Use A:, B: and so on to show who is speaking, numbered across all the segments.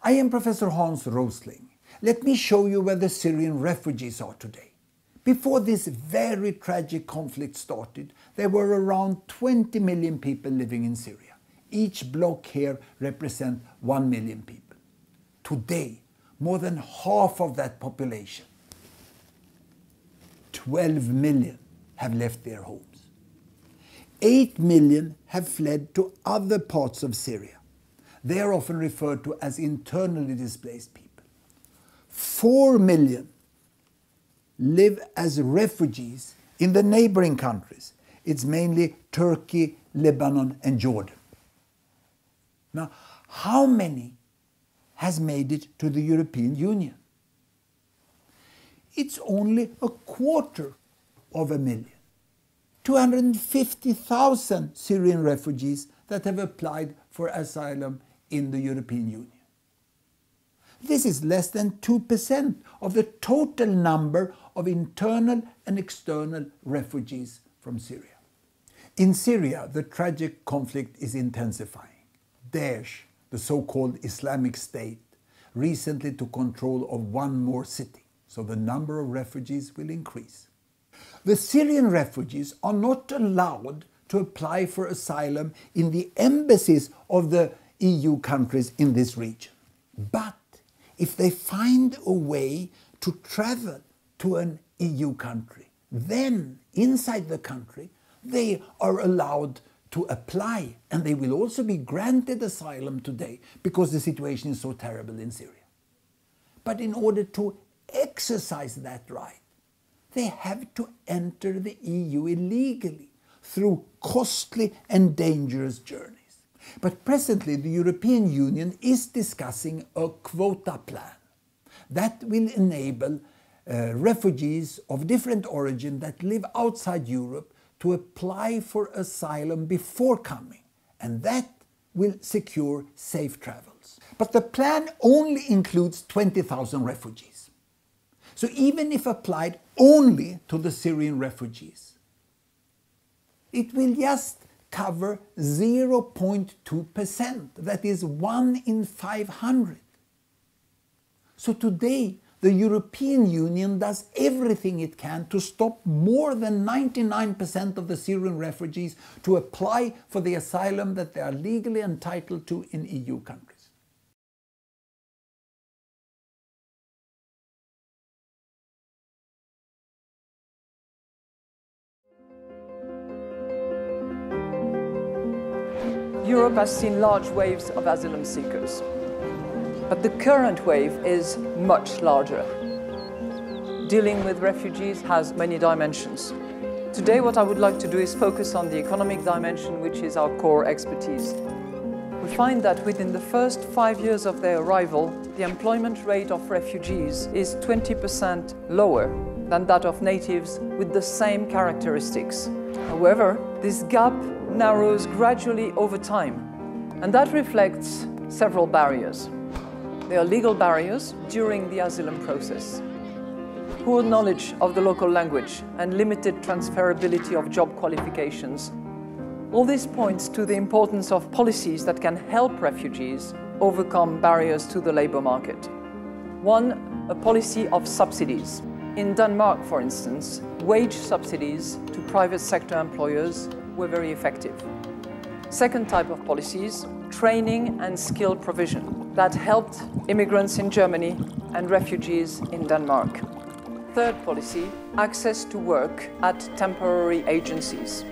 A: I am Professor Hans Rosling. Let me show you where the Syrian refugees are today. Before this very tragic conflict started, there were around 20 million people living in Syria. Each block here represents 1 million people. Today, more than half of that population, 12 million, have left their homes. 8 million have fled to other parts of Syria. They are often referred to as internally displaced people. 4 million live as refugees in the neighboring countries. It's mainly Turkey, Lebanon, and Jordan. Now, how many has made it to the European Union? It's only 250,000. 250,000 Syrian refugees that have applied for asylum in the European Union. This is less than 2% of the total number of internal and external refugees from Syria. In Syria, the tragic conflict is intensifying. Daesh, the so-called Islamic State, recently took control of one more city, so the number of refugees will increase. The Syrian refugees are not allowed to apply for asylum in the embassies of the EU countries in this region. But if they find a way to travel to an EU country, then inside the country they are allowed to apply, and they will also be granted asylum today because the situation is so terrible in Syria. But in order to exercise that right, they have to enter the EU illegally through costly and dangerous journeys. But presently the European Union is discussing a quota plan that will enable refugees of different origin that live outside Europe to apply for asylum before coming, and that will secure safe travels. But the plan only includes 20,000 refugees. So even if applied only to the Syrian refugees, it will just cover 0.2%, that is 1 in 500. So today, the European Union does everything it can to stop more than 99% of the Syrian refugees to apply for the asylum that they are legally entitled to in EU countries.
B: Europe has seen large waves of asylum seekers, but the current wave is much larger. Dealing with refugees has many dimensions. Today, what I would like to do is focus on the economic dimension, which is our core expertise. We find that within the first 5 years of their arrival, the employment rate of refugees is 20% lower than that of natives with the same characteristics. However, this gap narrows gradually over time, and that reflects several barriers. There are legal barriers during the asylum process, poor knowledge of the local language, and limited transferability of job qualifications. All this points to the importance of policies that can help refugees overcome barriers to the labour market. One, a policy of subsidies. In Denmark, for instance, wage subsidies to private sector employers were very effective. Second type of policies, training and skill provision, that helped immigrants in Germany and refugees in Denmark. Third policy, access to work at temporary agencies.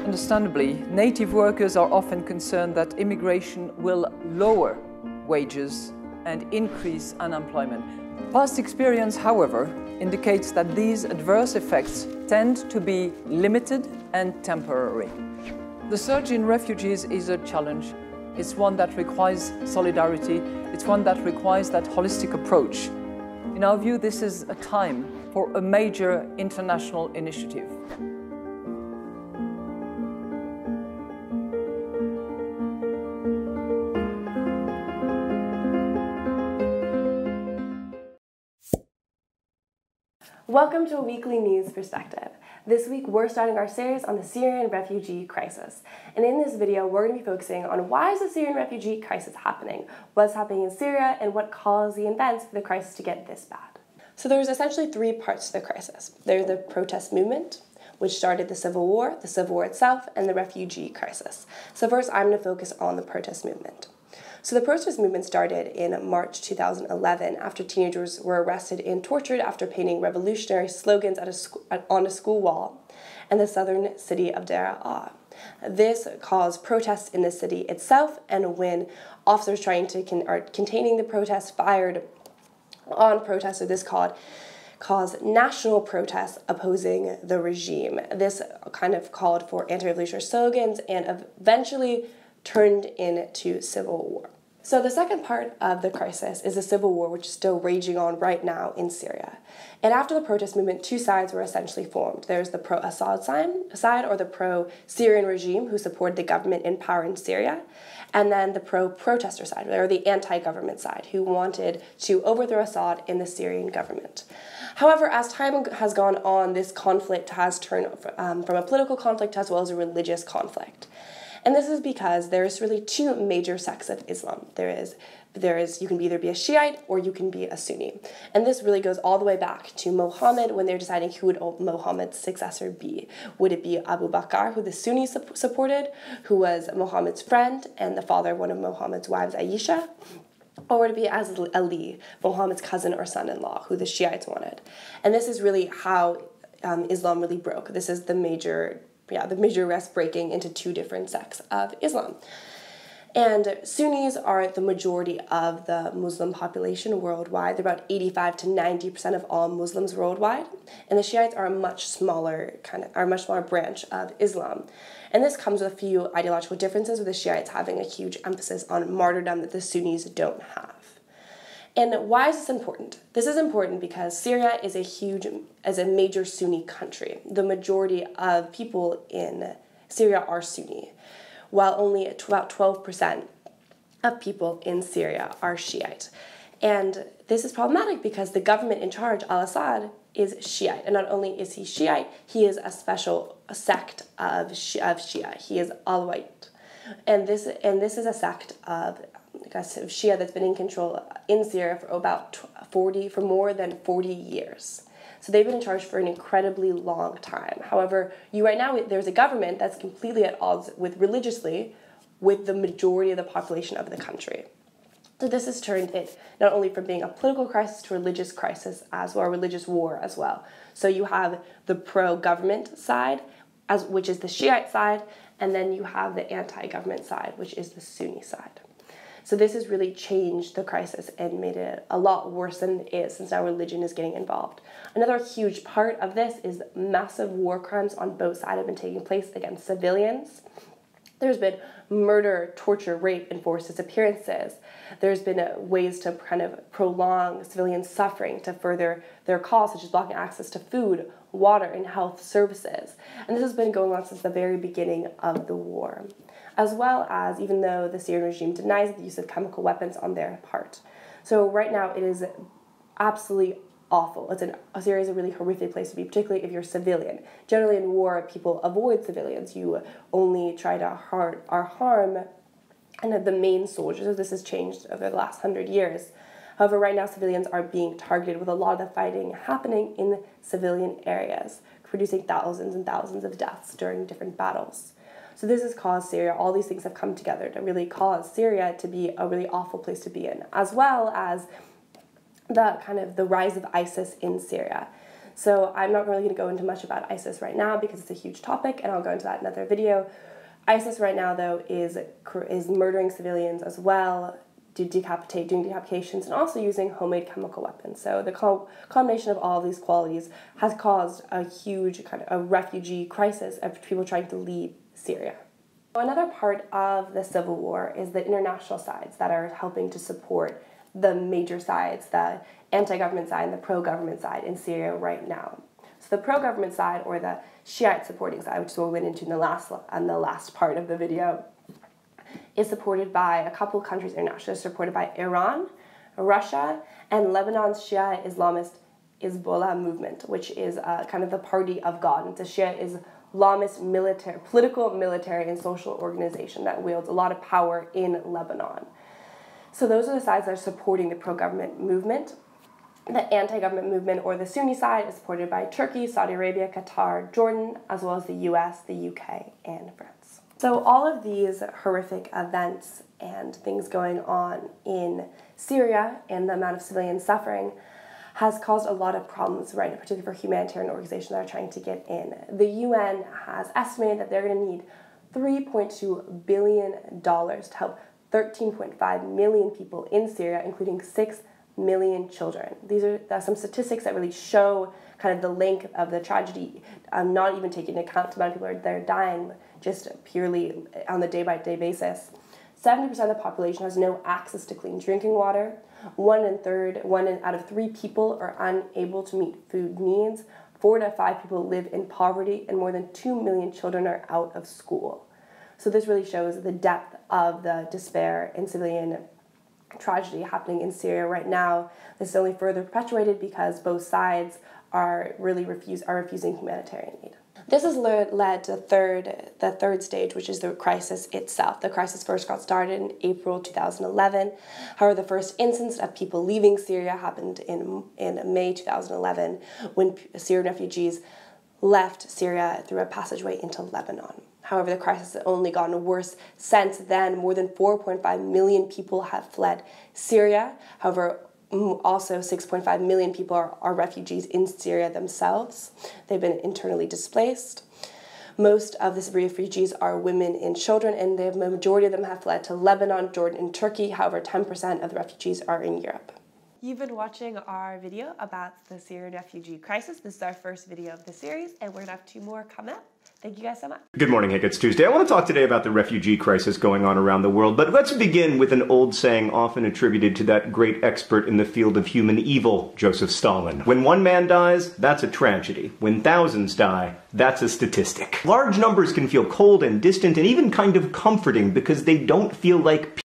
B: Understandably, native workers are often concerned that immigration will lower wages and increase unemployment. Past experience, however, indicates that these adverse effects tend to be limited and temporary. The surge in refugees is a challenge. It's one that requires solidarity. It's one that requires that holistic approach. In our view, this is a time for a major international initiative.
C: Welcome to a weekly news perspective. This week we're starting our series on the Syrian refugee crisis. And in this video we're going to be focusing on why is the Syrian refugee crisis happening, what's happening in Syria, and what caused the events for the crisis to get this bad. So there's essentially three parts to the crisis. There's the protest movement, which started the civil war itself, and the refugee crisis. So first I'm going to focus on the protest movement. So the protest movement started in March 2011 after teenagers were arrested and tortured after painting revolutionary slogans on a school wall in the southern city of Deraa. This caused protests in the city itself, and when officers trying to containing the protests fired on protesters, this caused national protests opposing the regime. This kind of called for anti-revolutionary slogans and eventually turned into civil war. So the second part of the crisis is the civil war, which is still raging on right now in Syria. And after the protest movement, two sides were essentially formed. There's the pro-Assad side, or the pro-Syrian regime, who supported the government in power in Syria, and then the pro-protester side, or the anti-government side, who wanted to overthrow Assad in the Syrian government. However, as time has gone on, this conflict has turned from a political conflict as well as a religious conflict. And this is because there's really two major sects of Islam. You can either be a Shiite or you can be a Sunni. And this really goes all the way back to Muhammad when they're deciding who would Muhammad's successor be. Would it be Abu Bakr, who the Sunnis supported, who was Muhammad's friend and the father of one of Muhammad's wives, Aisha? Or would it be as Ali, Muhammad's cousin or son-in-law, who the Shiites wanted? And this is really how Islam really broke. This is the major arrest breaking into two different sects of Islam. And Sunnis are the majority of the Muslim population worldwide. They're about 85 to 90% of all Muslims worldwide. And the Shiites are a much smaller branch of Islam. And this comes with a few ideological differences, with the Shiites having a huge emphasis on martyrdom that the Sunnis don't have. And why is this important? This is important because Syria is a major Sunni country. The majority of people in Syria are Sunni, while only about 12% of people in Syria are Shiite. And this is problematic because the government in charge, al-Assad, is Shiite. And not only is he Shiite, he is a special sect of Shia. He is Alawite. And this is a sect of Shia that's been in control in Syria for more than 40 years. So they've been in charge for an incredibly long time. However, right now there's a government that's completely at odds religiously with the majority of the population of the country. So this has turned it not only from being a political crisis to a religious crisis as well, a religious war as well. So you have the pro-government side, which is the Shiite side, and then you have the anti-government side, which is the Sunni side. So this has really changed the crisis and made it a lot worse than it is, since now religion is getting involved. Another huge part of this is massive war crimes on both sides have been taking place against civilians. There's been murder, torture, rape, and forced disappearances. There's been ways to kind of prolong civilian suffering to further their cause, such as blocking access to food, water, and health services. And this has been going on since the very beginning of the war, as well as, even though the Syrian regime denies the use of chemical weapons on their part. So right now it is absolutely awful. Syria is a really horrific place to be, particularly if you're a civilian. Generally in war, people avoid civilians. You only try to harm kind of the main soldiers. So this has changed over the last 100 years. However, right now civilians are being targeted, with a lot of the fighting happening in civilian areas, producing thousands and thousands of deaths during different battles. So this has caused Syria, all these things have come together to really cause Syria to be a really awful place to be in, as well as the rise of ISIS in Syria. So I'm not really going to go into much about ISIS right now because it's a huge topic, and I'll go into that in another video. ISIS right now, though, is murdering civilians as well, doing decapitations, and also using homemade chemical weapons. So the combination of all of these qualities has caused a huge a refugee crisis of people trying to leave Syria. Another part of the civil war is the international sides that are helping to support the major sides, the anti-government side and the pro-government side in Syria right now. So the pro-government side, or the Shiite supporting side, which is what we went into in the last part of the video, is supported by a couple of countries internationally. It's supported by Iran, Russia, and Lebanon's Shia Islamist Hezbollah movement, which is kind of the party of God. It's a Shia Islamist military, political, military, and social organization that wields a lot of power in Lebanon. So those are the sides that are supporting the pro-government movement. The anti-government movement, or the Sunni side, is supported by Turkey, Saudi Arabia, Qatar, Jordan, as well as the US, the UK, and France. So all of these horrific events and things going on in Syria and the amount of civilian suffering has caused a lot of problems, right, particularly for humanitarian organizations that are trying to get in. The UN has estimated that they're going to need $3.2 billion to help 13.5 million people in Syria, including 6 million children. These are some statistics that really show kind of the length of the tragedy, not even taking into account the amount of people that are dying just purely on the day-by-day basis. 70% of the population has no access to clean drinking water. One out of 3 people are unable to meet food needs. 4 to 5 people live in poverty, and more than 2 million children are out of school. So this really shows the depth of the despair and civilian tragedy happening in Syria right now. This is only further perpetuated because both sides are really refusing humanitarian aid. This has led to the third stage, which is the crisis itself. The crisis first got started in April 2011. However, the first instance of people leaving Syria happened in May 2011 when Syrian refugees left Syria through a passageway into Lebanon. However, the crisis has only gotten worse since then. More than 4.5 million people have fled Syria. However, also 6.5 million people are refugees in Syria themselves. They've been internally displaced. Most of these refugees are women and children, and the majority of them have fled to Lebanon, Jordan, and Turkey. However, 10% of the refugees are in Europe. You've been watching our video about the Syrian refugee crisis. This is our first video of the series, and we're going to have 2 more come up. Thank you guys so much.
D: Good morning, Hank. It's Tuesday. I want to talk today about the refugee crisis going on around the world, but let's begin with an old saying often attributed to that great expert in the field of human evil, Joseph Stalin. When one man dies, that's a tragedy. When thousands die, that's a statistic. Large numbers can feel cold and distant and even kind of comforting because they don't feel like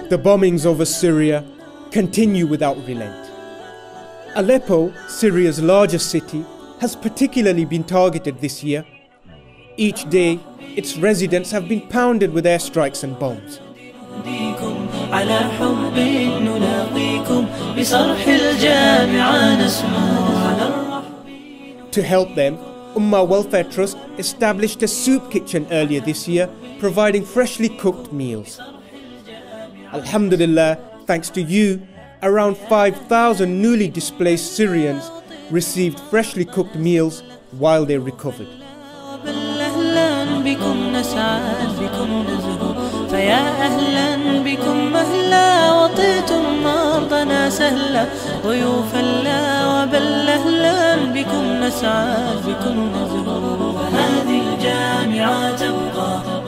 E: The bombings over Syria continue without relent. Aleppo, Syria's largest city, has particularly been targeted this year. Each day, its residents have been pounded with airstrikes and bombs. To help them, Ummah Welfare Trust established a soup kitchen earlier this year, providing freshly cooked meals. Alhamdulillah, thanks to you, around 5,000 newly displaced Syrians received freshly cooked meals while they recovered.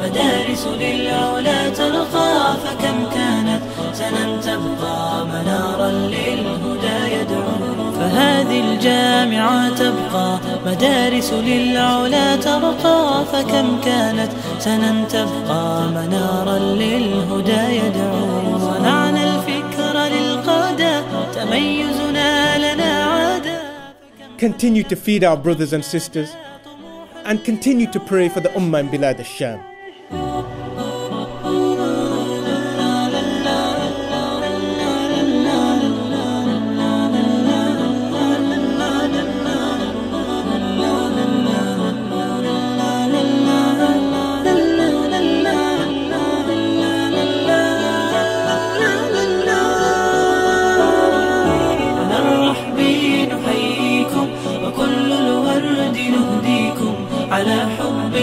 F: مدارس للعلا ترقى فكم كانت سنا تبقى منارا للهدى يدعو فهذه الجامعة تبقى مدارس للعلا ترقى فكم كانت سنا تبقى منارا للهدى يدعو صنعنا الفكر للقادة تميزنا لنا عادة.
E: Continue to feed our brothers and sisters and continue to pray for the Ummah in Bilad al-Sham.
F: على حب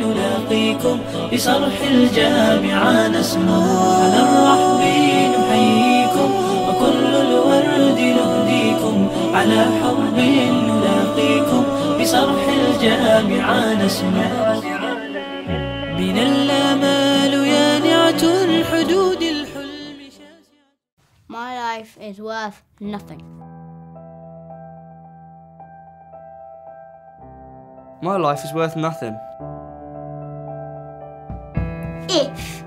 F: نلاقيكم بصرح الجامعة نسمو على الرحب نحييكم وكل الورد نهديكم على حب نلاقيكم بصرح الجامعة نسمو بنا الآمال يانعة الحدود الحلم شاسعة.
G: My life is worth nothing.
H: My life is worth nothing.
G: If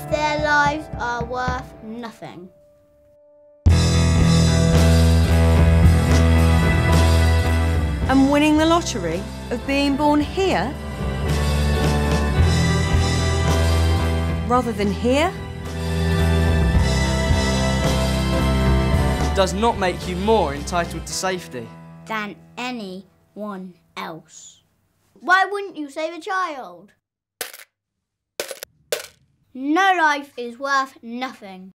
G: their lives are worth nothing.
I: And winning the lottery of being born here rather than here
H: Does not make you more entitled to safety
G: than anyone else. Why wouldn't you save a child? No life is worth nothing.